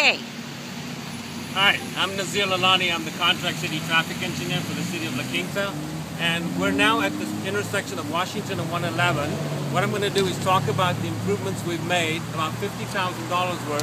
Okay. Hi, I'm Nazir Lalani. I'm the contract city traffic engineer for the city of La Quinta. And we're now at the intersection of Washington and 111. What I'm going to do is talk about the improvements we've made, about $50,000 worth,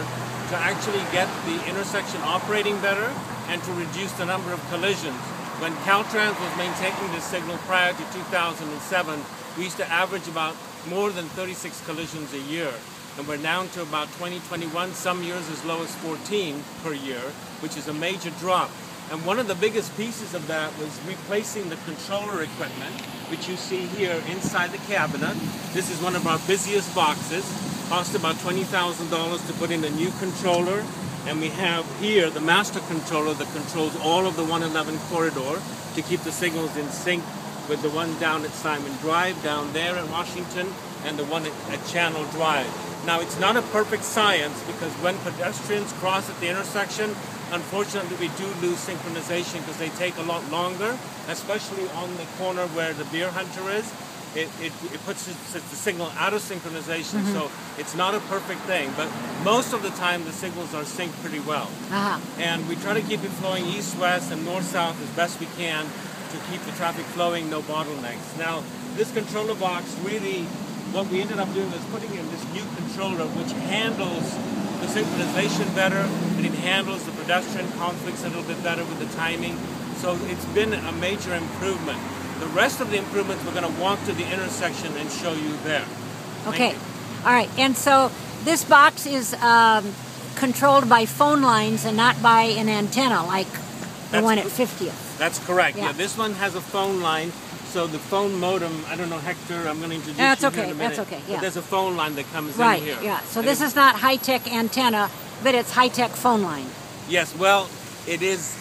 to actually get the intersection operating better and to reduce the number of collisions. When Caltrans was maintaining this signal prior to 2007, we used to average about more than 36 collisions a year. And we're down to about 2021, some years as low as 14 per year, which is a major drop. And one of the biggest pieces of that was replacing the controller equipment, which you see here inside the cabinet. This is one of our busiest boxes. Cost about $20,000 to put in a new controller. And we have here the master controller that controls all of the 111 corridor to keep the signals in sync with the one down at Simon Drive, down there in Washington, and the one at Channel Drive. Now, it's not a perfect science because when pedestrians cross at the intersection, unfortunately, we do lose synchronization because they take a lot longer, especially on the corner where the Beer Hunter is. It puts the signal out of synchronization, so it's not a perfect thing. But most of the time, the signals are synced pretty well. And we try to keep it flowing east-west and north-south as best we can to keep the traffic flowing, no bottlenecks. Now, this controller box really, what we ended up doing was putting in this new controller which handles the synchronization better, and it handles the pedestrian conflicts a little bit better with the timing. So it's been a major improvement. The rest of the improvements we're going to walk to the intersection and show you there. Okay. All right. And so this box is controlled by phone lines and not by an antenna like the one at 50th. That's correct. Yeah, this one has a phone line. So the phone modem, I don't know, Hector, I'm going to introduce you here in a minute. That's okay, yeah. But there's a phone line that comes in here. Right, yeah. So this is not high-tech antenna, but it's high-tech phone line. Yes, well, it is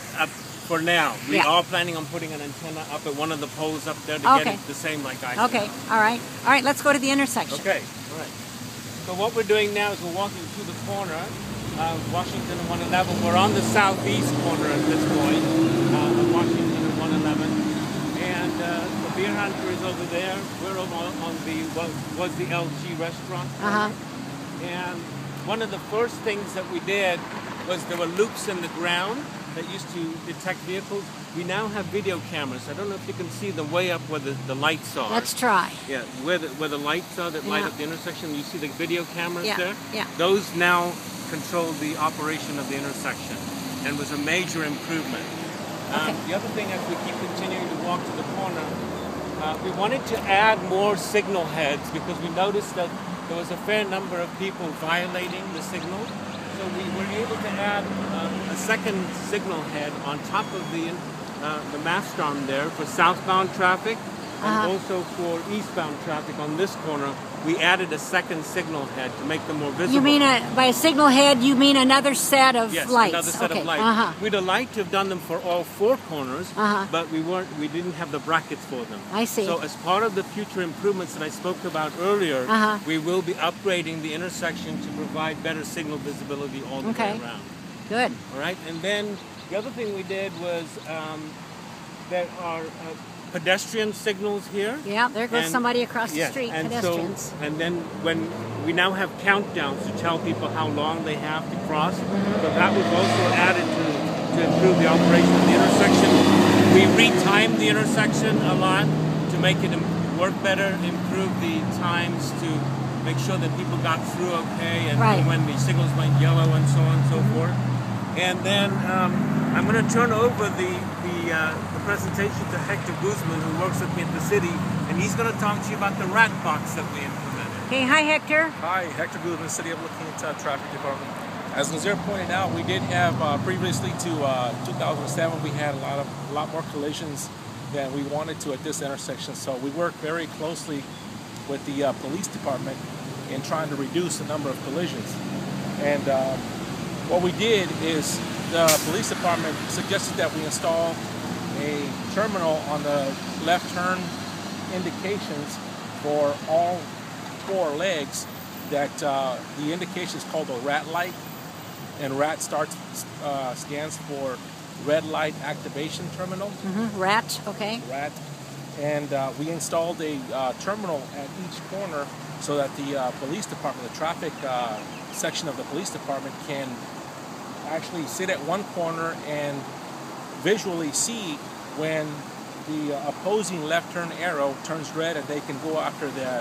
for now. We are planning on putting an antenna up at one of the poles up there to get it the same like I said. Okay, all right. All right, let's go to the intersection. Okay, all right. So what we're doing now is we're walking to the corner of Washington and 111. We're on the southeast corner at this point of Washington and 111. And the Beer Hunter is over there. We're over on the, was the LG restaurant. And one of the first things that we did was there were loops in the ground that used to detect vehicles. We now have video cameras. I don't know if you can see them way up where the lights are. Let's try. Yeah, where the lights are that light up the intersection. You see the video cameras there? Yeah. Those now control the operation of the intersection and was a major improvement. The other thing, as we keep continuing to walk to the corner, we wanted to add more signal heads because we noticed that there was a fair number of people violating the signal. So we were able to add a second signal head on top of the mastron there for southbound traffic and also for eastbound traffic on this corner. We added a second signel head to make them more visible. You mean by a signal head, you mean another set of lights? Yes, another set of lights. We'd have liked to have done them for all four corners, but we didn't have the brackets for them. I see. So as part of the future improvements that I spoke about earlier, we will be upgrading the intersection to provide better signal visibility all the way around. Good. All right, and then the other thing we did was there are pedestrian signals here. Yeah, there goes somebody across the street, pedestrians. And then when we now have countdowns to tell people how long they have to cross, so that was also added to improve the operation of the intersection. We retimed the intersection a lot to make it work better, improve the times to make sure that people got through okay, and when the signals went yellow and so on and so forth. And then I'm going to turn over the presentation to Hector Guzman, who works with me at the city, and he's going to talk to you about the rat box that we implemented. Okay, hi Hector. Hi, Hector Guzman, City of La Quinta Traffic Department. As Nazir pointed out, we did have previously to 2007, we had a lot more collisions than we wanted to at this intersection. So we worked very closely with the police department in trying to reduce the number of collisions. And what we did is the police department suggested that we install a terminal on the left turn indications for all four legs that the indication is called a RAT light, and RAT stands for red light activation terminal. RAT, okay. RAT. And we installed a terminal at each corner so that the police department, the traffic section of the police department, can actually sit at one corner and visually see when the opposing left turn arrow turns red, and they can go after the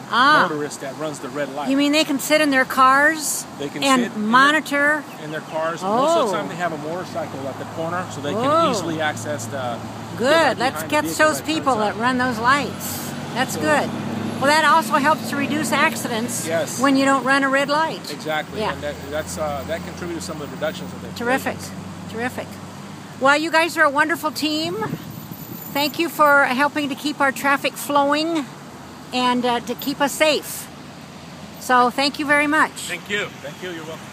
motorist that runs the red light. You mean they can sit in their cars and monitor? In their cars. Most of the time they have a motorcycle at the corner, so they can easily access the... Good. Let's catch those people that run those lights. That's good. Well, that also helps to reduce accidents when you don't run a red light. Exactly. Yeah. And that contributes to some of the reductions of the... Terrific. Terrific. Well, you guys are a wonderful team. Thank you for helping to keep our traffic flowing and to keep us safe. So thank you very much. Thank you. Thank you. You're welcome.